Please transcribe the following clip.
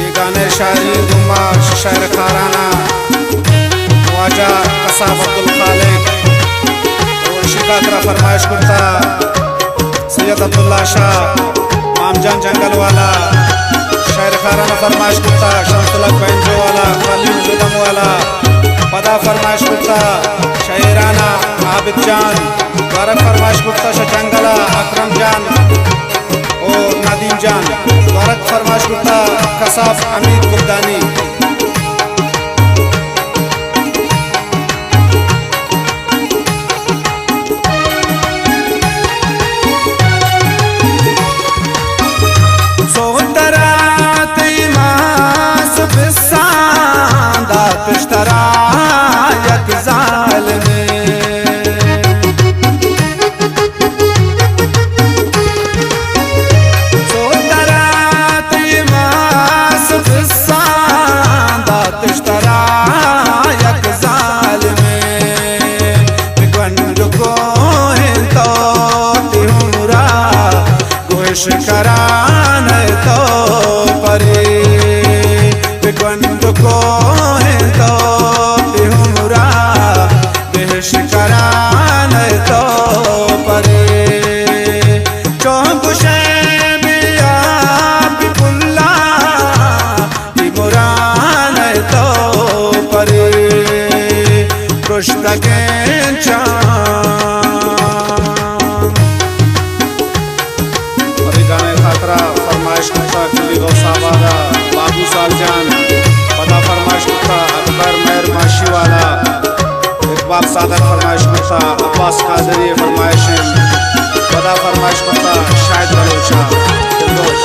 ये गाने शायरी दुमा शायर खाराना वाजा कसाब अब्दुल खालिक और शिका करा फरमाइश करता सैयद अब्दुल्ला शाह मामजान जंगल वाला शायर खाराना फरमाइश करता शमसुल्लाह बैंजो वाला खलील जुदम वाला पदा फरमाइश करता शायराना आबिद जान द्वारक फरमाइश करता शजंगला अकरम जान और नदीम जान द्वारक फरमाइश करता कसाफ अमीर गुलदानी सोतरा तिमास बिसांदा पिश्तरा यक जालमे करान तो परे बिगवंत को है तो तिहुरा देश करान तो परे चौकुशे बिया बिपुल्ला तिमुरान तो परे पुस्तके फरमाइश करता किली गौसाबादा बाबू सालजान पदा फरमाइश करता अकबर मेहर माशी वाला इकबाल सादर फरमाइश करता अब्बास कादरी फरमाइश पदा फरमाइश करता शाहिद बलोचा दिलदोश